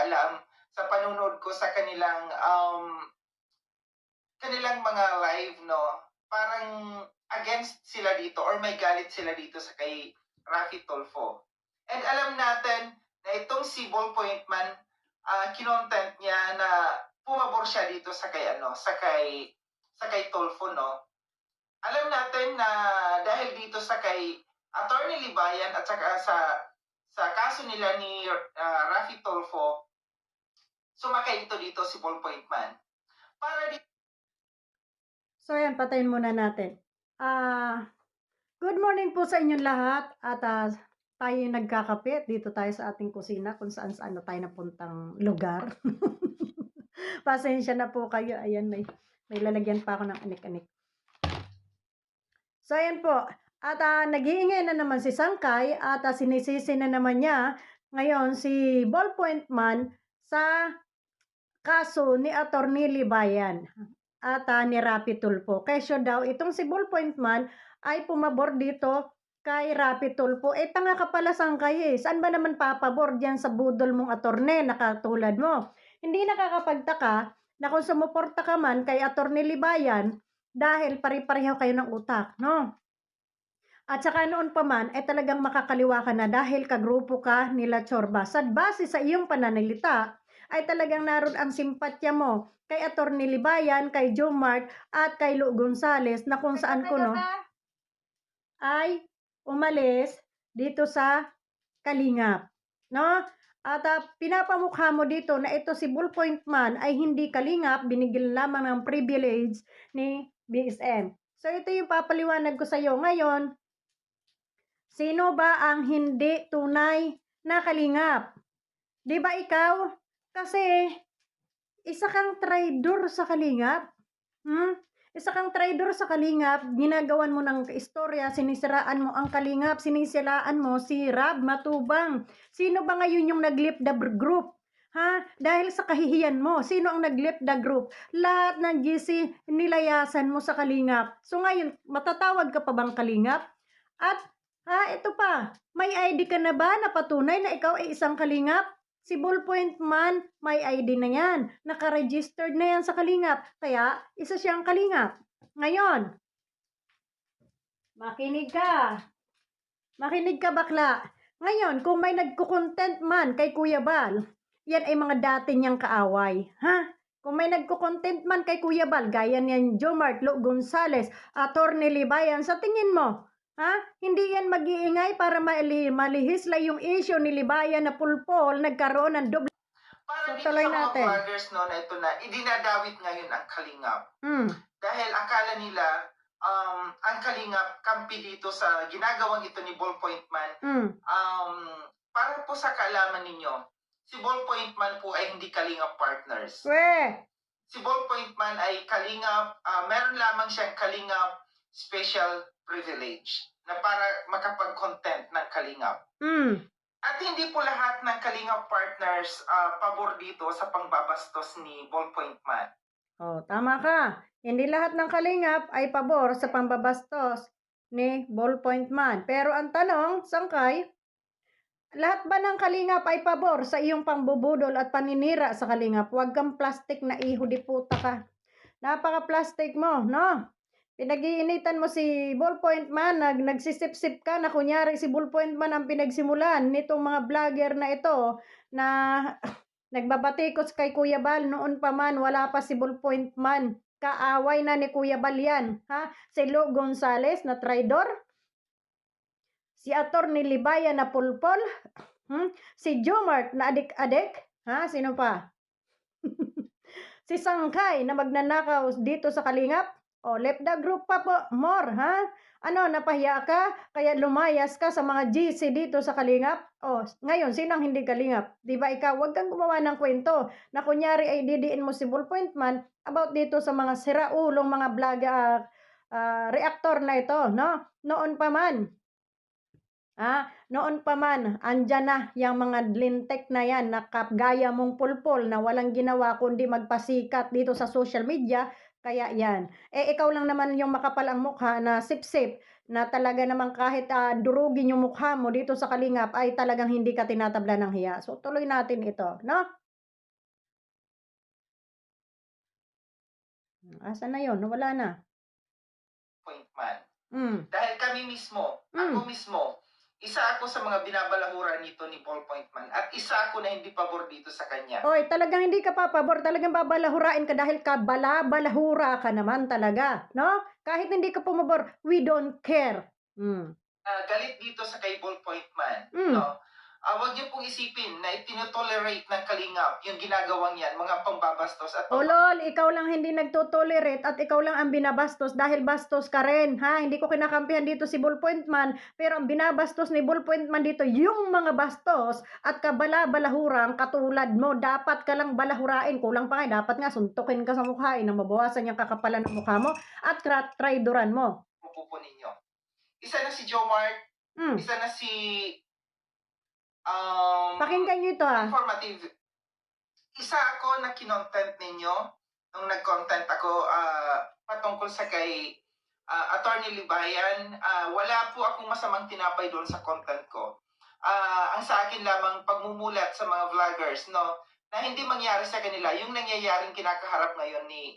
pagkakaalam sa panonood ko sa kanilang mga live 'no, parang against sila dito or may galit sila dito sa kay Raffy Tulfo. And alam natin na itong si Ballpoint Man, kinontent niya na pumabor siya dito sa kay Tulfo 'no. Alam natin na dahil dito sa kay Attorney Libayan at saka sa kaso nila ni Raffy Tulfo, sumakay ito dito si Ballpoint Man. Para dito. So ayan, patayin muna natin. Good morning po sa inyong lahat at tayo nagkakape. Dito tayo sa ating kusina kung saan na tayo napuntang lugar. Pasensya na po kayo. Ayan, may lalagyan pa ako ng anik-anik. So ayan po. At nag-iingay na naman si Sangkay at sinisisi na naman niya ngayon si Ballpoint Man sa kaso ni Attorney Libayan at ni Raffy Tulfo. Kesyo daw, itong si Ballpoint Man ay pumabor dito kay Raffy Tulfo. Tanga ka pala, Sangkay eh. Saan ba naman papabor dyan sa budol mong attorney na katulad mo? Hindi nakakapagtaka na kung sumuporta ka man kay Attorney Libayan dahil pare-pareho kayo ng utak, no? At saka noon pa man, talagang makakaliwa ka na dahil kagrupo ka nila Chorba. Sa base sa iyong pananalita, ay talagang naroon ang simpatya mo kay Attorney Libayan, kay Jomart, at kay Lu Gonzales na kung saan ko, no, ay umalis dito sa Kalingap, no? At pinapamukha mo dito na ito si Ballpoint Man ay hindi Kalingap, binigyan lamang ng privilege ni BSM. So ito yung papaliwanag ko sa iyo ngayon. Sino ba ang hindi tunay na kalingap? Di ba ikaw? Kasi isa kang traidor sa kalingap. Isa kang traidor sa kalingap, ginagawan mo ng istorya, sinisiraan mo ang kalingap, sinisiraan mo si Rab Matubang. Sino ba ngayon yung nag-lift the group? Dahil sa kahihiyan mo, sino ang nag-lift the group? Lahat ng GC nilayasan mo sa kalingap. So ngayon, matatawag ka pa bang kalingap? At ito pa, may ID ka na ba na patunay na ikaw ay isang kalingap? Si Ballpoint Man, may ID na yan. Naka-registered na yan sa kalingap. Kaya, isa siyang kalingap. Ngayon, makinig ka. Makinig ka, bakla. Ngayon, kung may nagko-content man kay Kuya Bal, yan ay mga dati niyang kaaway. Kung may nagko-content man kay Kuya Bal, gaya niyan Jomart, Lu Gonzales, Attorney Libayan, sa tingin mo, hindi yan mag-iingay para malihisla yung issue ni Libayan na pulpol, nagkaroon ng doble. Para dito sa mga vloggers no, na ito na idinadawit ngayon ang kalingap. Dahil akala nila ang kalingap kampi dito sa ginagawang ito ni Ballpoint Man. Para po sa kaalaman ninyo, si Ballpoint Man po ay hindi kalingap partners. Si Ballpoint Man ay kalingap, meron lamang siyang kalingap special privilege na para makapag-content ng kalingap. At hindi po lahat ng kalingap partners pabor dito sa pangbabastos ni Ballpoint Man. Tama ka. Hindi lahat ng kalingap ay pabor sa pambabastos ni Ballpoint Man. Pero ang tanong, Sangkay, lahat ba ng kalingap ay pabor sa iyong pangbubudol at paninira sa kalingap? Huwag kang plastic na iho di puta ka. Napaka-plastic mo, no? Pinag-iinitan mo si Ballpoint Man, nagsisip-sip ka na kunyari si Ballpoint Man ang pinagsimulan nitong mga vlogger na ito na nagbabatikos kay Kuya Bal. Noon pa man, wala pa si Ballpoint Man. Kaaway na ni Kuya Bal yan. Si Lu Gonzales na traidor, si Attorney Libayan na pulpol, si Jomart na adik-adik, sino pa? Si Sangkay na magnanakaw dito sa kalingap. Left the group pa po, more, napahiya ka, kaya lumayas ka sa mga GC dito sa kalingap. Ngayon, sino ang hindi kalingap? Di ba ikaw, wag kang gumawa ng kwento na kunyari ay didiin mo si Ballpoint Man about dito sa mga siraulong mga vlog, reactor na ito, no? Noon pa man, andyan na yung mga lintek na yan, nakagaya mong pulpol na walang ginawa kundi magpasikat dito sa social media. Kaya yan. Ikaw lang naman yung makapal ang mukha na sip-sip na talaga naman kahit durugin yung mukha mo dito sa kalingap ay talagang hindi ka tinatabla ng hiya. So tuloy natin ito, no? Asan na yun? Nawala na. Point man. Hmm. Dahil kami mismo, ako mismo, isa ako sa mga binabalahura nito ni Ballpoint Man at isa ako na hindi pabor dito sa kanya. Oy, talagang hindi ka papabor, talagang babalahurain ka dahil balahura ka naman talaga, no? Kahit hindi ka pumabor, we don't care. Galit dito sa kay Ballpoint Man, Mm. no? Huwag niyo pong isipin na itinotolerate ng Kalingap yung ginagawang yan, mga pambabastos at O lol, ikaw lang hindi nagtotolerate at ikaw lang ang binabastos dahil bastos ka rin, ha? Hindi ko kinakampihan dito si Ballpoint Man, pero ang binabastos ni Ballpoint Man dito, yung mga bastos at kabala-balahurang katulad mo, dapat ka lang balahurain. Kulang pa nga, dapat nga suntukin ka sa mukha, na mabawasan yung kakapalan ng mukha mo at traidoran mo. pupupo ninyo. Isa na si Jomart, isa na si Pakinggan nyo ito, ha? informative. Isa ako na kinontent ninyo nung nag-content ako patungkol sa kay Attorney Libayan. Wala po akong masamang tinapay doon sa content ko. Ang sa akin lamang pagmumulat sa mga vloggers, no, na hindi mangyari sa kanila yung nangyayaring kinakaharap ngayon ni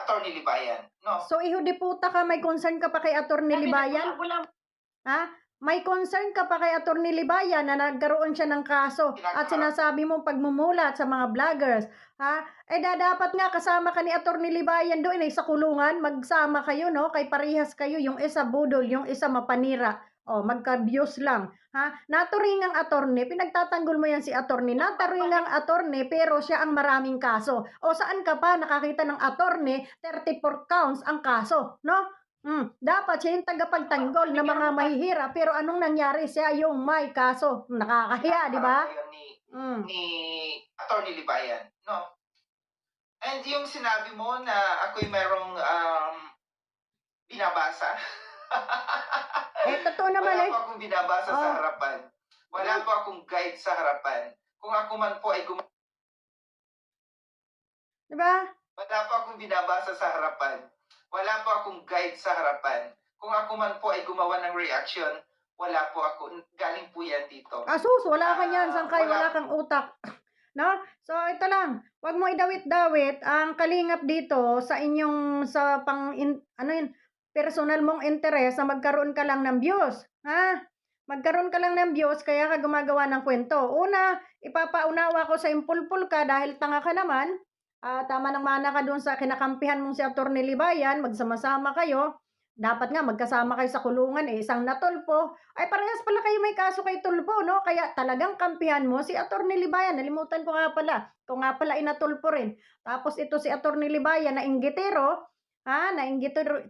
Attorney Libayan, no. So, iho di puta ka, may concern ka pa kay Attorney Libayan? Ha? May concern ka pa kay Attorney Libayan na nagkaroon siya ng kaso at sinasabi mong pagmumulat sa mga vloggers. Ha? Dapat nga kasama ka ni Attorney Libayan doon sa kulungan. Magsama kayo, no? Kay parehas kayo. Yung isa budol, yung isa mapanira. Magka-views lang. Ha? Naturingang attorney, pinagtatanggol mo yan si attorney. Naturingang attorney, pero siya ang maraming kaso. Saan ka pa nakakita ng attorney, 34 counts ang kaso, no? Dapat siya yung tagapagtanggol ng mga mahihirap, pero anong nangyari? Siya yung may kaso. Nakakahiya, di ba? Ni Attorney Libayan, no? And yung sinabi mo na ako'y merong binabasa. Totoo naman Wala po akong binabasa sa harapan. Wala po akong guide sa harapan. Kung ako man po ay diba? Wala po akong binabasa sa harapan. Wala po akong guide sa harapan. Kung ako man po ay gumawa ng reaction, wala po ako. Galing po yan dito. Asus, wala ka yan. Sangkay, wala kang utak. No? So, ito lang. Huwag mo idawit-dawit ang kalingap dito sa inyong, personal mong interes na magkaroon ka lang ng views. Ha? Magkaroon ka lang ng views, kaya ka gumagawa ng kwento. Una, ipapaunawa ko sa impulpul ka dahil tanga ka naman. Tama nang mana ka doon sa kinakampihan mong si Attorney Libayan, magsama-sama kayo. Dapat nga magkasama kayo sa kulungan, isang natulpo. Ay parehas pala kayo may kaso kay tulpo, no? Kaya talagang kampihan mo si Attorney Libayan. Nalimutan ko nga pala. Ito nga pala inatulpo rin. Tapos ito si Attorney Libayan na inggitero, na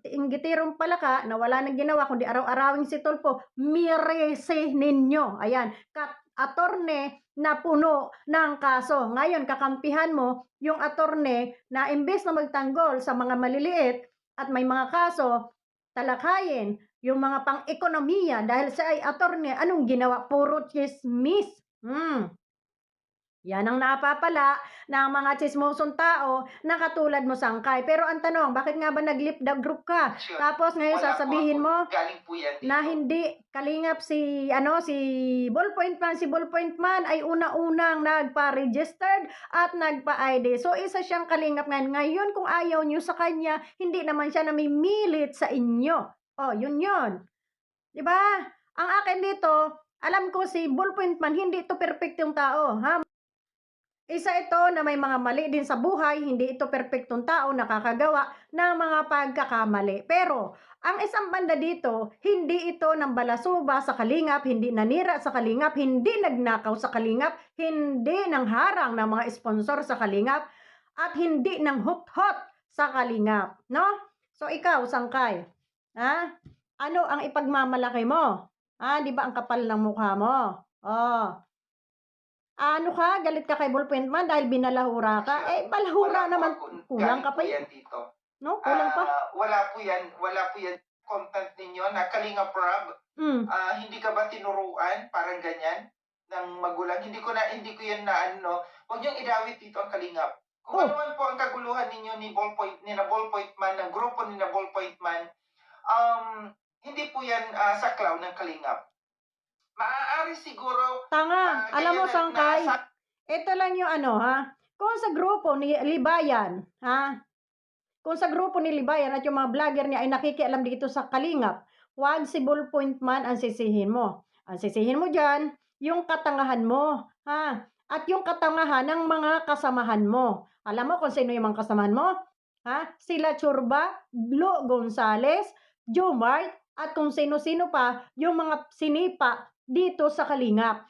inggitirong pala ka, na wala nang ginawa kundi araw-arawing si tulpo. Mirese ninyo. Ayan, attorney na puno ng kaso. Ngayon, kakampihan mo yung attorney na imbes na magtanggol sa mga maliliit at may mga kaso, talakayin yung mga pang-ekonomiya dahil siya ay attorney. Anong ginawa? Puro chismis. Yan ang napapala ng mga chismosong tao na katulad mo, Sangkay. Pero ang tanong, bakit nga ba nag-lip the group ka? Tapos ngayon sasabihin mo na hindi kalingap si Ballpoint Man. Si Ballpoint Man ay una-unang nagpa-registered at nagpa-ID. So isa siyang kalingap ngayon. Ngayon kung ayaw nyo sa kanya, hindi naman siya namimilit sa inyo. Yun. Diba? Ang akin dito, alam ko si Ballpoint Man, hindi ito perfectong tao. Ha? Isa ito na may mga mali din sa buhay, hindi ito perpektong tao nakakagawa ng mga pagkakamali. Pero, ang isang banda dito, hindi ito ng balasuba sa kalingap, hindi nanira sa kalingap, hindi nagnakaw sa kalingap, hindi nang harang ng mga sponsor sa kalingap, at hindi nang hot-hot sa kalingap. No? So, ikaw, Sangkay, ano ang ipagmamalaki mo? Di ba ang kapal ng mukha mo? Ano ka? Galit ka kay Ballpoint Man dahil binalahura ka? Balahura naman. Kulang ka pa yan dito. No? Kulang pa? Wala po yan content ninyo na Kalinga Prab. Hindi ka ba tinuruan? Parang ganyan ng magulang. Hindi ko yan na Huwag niyong idawit dito ang Kalingap. Kung ano man po ang kaguluhan ninyo ni Ballpoint Man, ng grupo ni na Ballpoint Man, hindi po yan saklaw ng Kalingap. Maaari siguro tanga. Alam mo, Sangkay, ito lang yung kung sa grupo ni Libayan, kung sa grupo ni Libayan at yung mga vlogger niya ay nakikialam dito sa Kalingap, huwag si Ballpoint Man ang sisihin mo. Ang sisihin mo dyan, yung katangahan mo, ha? At yung katangahan ng mga kasamahan mo. Alam mo kung sino yung mga kasamahan mo? Ha? Sila Churba, Glo Gonzales, Jomart, at kung sino-sino pa yung mga sinipa dito sa Kalingap.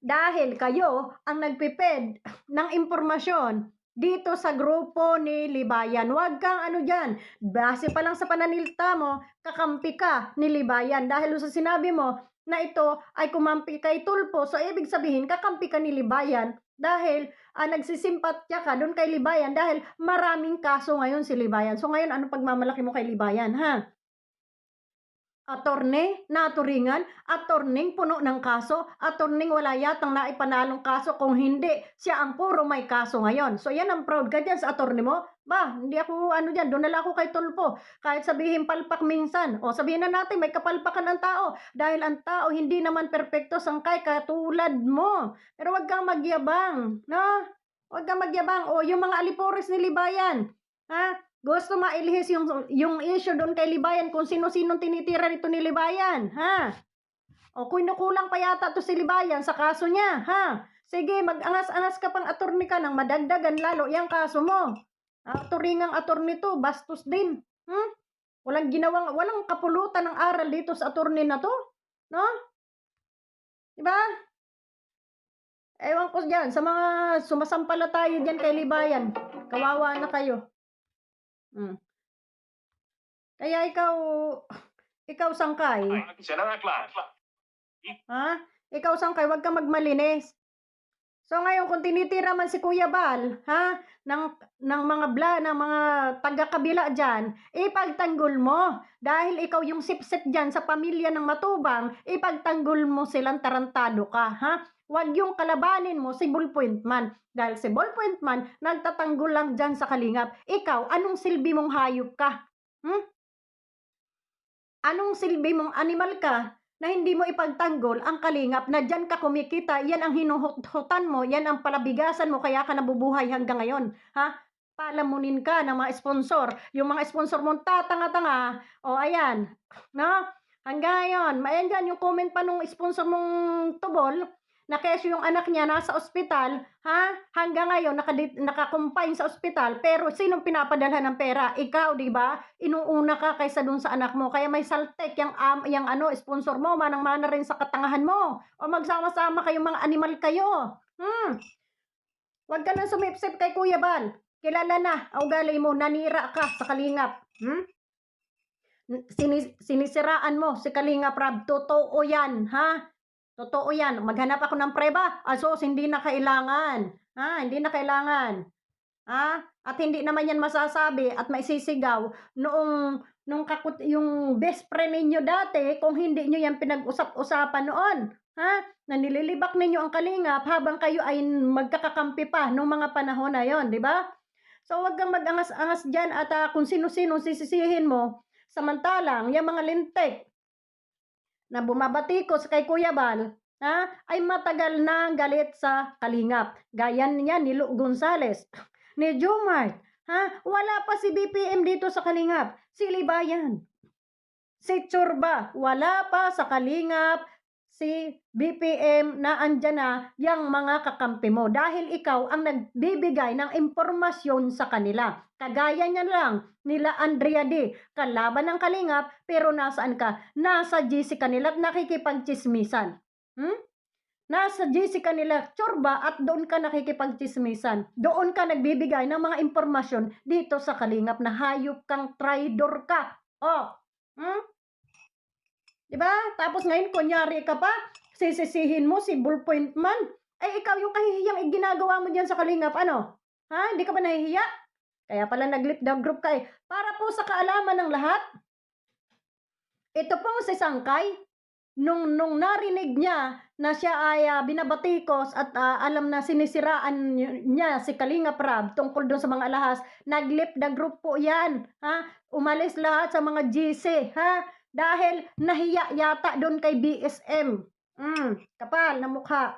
Dahil kayo ang nagpiped ng impormasyon dito sa grupo ni Libayan. Huwag kang ano dyan. Base pa lang sa pananilta mo, kakampi ka ni Libayan. Dahil sa sinabi mo na ito ay kumampi kay Tulfo, so ibig sabihin, kakampi ka ni Libayan dahil nagsisimpatya ka doon kay Libayan dahil maraming kaso ngayon si Libayan. So ngayon, ano pagmamalaki mo kay Libayan, ha? Attorney, naturingan, attorney puno ng kaso, attorney wala yatang naipanalong kaso, kung hindi, siya ang puro may kaso ngayon. So yan ang proud ka dyan sa attorney mo. Ba, hindi ako ano dyan, doon na ako kay Tulfo. Kahit sabihin palpak minsan, o sabihin na natin may kapalpakan ng tao, dahil ang tao hindi naman perpekto sangkay katulad mo. Pero wag kang magyabang, no? Wag kang magyabang. O yung mga alipores ni Libayan, ha? Gusto mailihis yung issue doon kay Libayan kung sino-sinong tinitira nito ni Libayan, ha? O kinukulang pa yata to si Libayan sa kaso niya, ha? Sige, mag-angas-angas ka pang attorney ka nang madagdagan lalo yung kaso mo. Turingang attorney to, bastos din. Walang kapulutan ng aral dito sa attorney na to, no? Diba? Ewan ko dyan, sa mga sumasampalataya dyan kay Libayan, kawawa na kayo. Kaya ikaw sangkay. Ha? Ikaw sangkay, wag kang magmalinis. So ngayon kung tinitira man si Kuya Bal, ha, ng mga taga-kabila diyan, ipagtanggol mo dahil ikaw yung sipsip diyan sa pamilya ng Matubang, ipagtanggol mo silang tarantado ka, ha? Wag yung kalabanin mo si Ballpoint Man. Dahil si Ballpoint Man, nagtatanggol lang dyan sa Kalingap. Ikaw, anong silbi mong hayop ka? Anong silbi mong animal ka na hindi mo ipagtanggol ang Kalingap na dyan ka kumikita, yan ang hinuhutan mo, yan ang palabigasan mo, kaya ka nabubuhay hanggang ngayon. Ha? Palamunin ka ng mga sponsor. Yung mga sponsor mong tatanga-tanga, o ayan, no? Hanggang ngayon, ayan dyan yung comment pa nung sponsor mong tubol, na keso yung anak niya nasa ospital, ha? Hanggang ngayon, nakakumpine sa ospital, pero sinong pinapadala ng pera? Ikaw, di ba? Inuuna ka kaysa dun sa anak mo. Kaya may saltek yung sponsor mo, manang-mana rin sa katangahan mo. O magsama-sama kayong mga animal kayo. Huwag ka nang sumipsip kay Kuya Bal. Kilala na, ugali mo, nanira ka sa Kalingap. Sinisiraan mo si Kalingap Rab. Totoo yan, ha? Totoo yan. Maghanap ako ng preba. Asos, hindi na kailangan. Hindi na kailangan. At hindi naman yan masasabi at maisisigaw yung best friend ninyo dati kung hindi nyo yan pinag-usap-usapan noon. Na nililibak ninyo ang Kalingap habang kayo ay magkakakampi pa noong mga panahon na yon, di ba? So, wag kang mag-angas-angas dyan at kung sino-sino sisisihin mo. Samantalang, yung mga lintik na bumabatikos kay Kuya Bal, ay matagal na galit sa Kalingap. Gaya niya ni Lu Gonzales, ni Jomart, wala pa si BPM dito sa Kalingap. Si Libayan, si Churba, wala pa sa Kalingap si BPM na andyan na yung mga kakampi mo. Dahil ikaw ang nagbibigay ng impormasyon sa kanila. Kagaya niya lang nila Andrea D. Kalaban ng Kalingap, pero nasaan ka? Nasa GC kanila at nakikipagchismisan. Nasa GC kanila, Churba, at doon ka nakikipagchismisan. Doon ka nagbibigay ng mga impormasyon dito sa Kalingap na hayop kang traidor ka. Diba? Tapos ngayon, kunyari ka pa, sisisihin mo si Ballpoint Man. Ay, ikaw yung kahihiyang ginagawa mo dyan sa Kalingap. Ano? Hindi ka ba nahihiya? Kaya pala nag-lip down group ka eh. Para po sa kaalaman ng lahat, ito pong si Sangkay, nung narinig niya na siya ay binabatikos at alam na sinisiraan niya si Kalingap Rab tungkol doon sa mga alahas, nag-lip the group po yan. Umalis lahat sa mga GC. Dahil nahiya yata doon kay BSM. Kapal na mukha.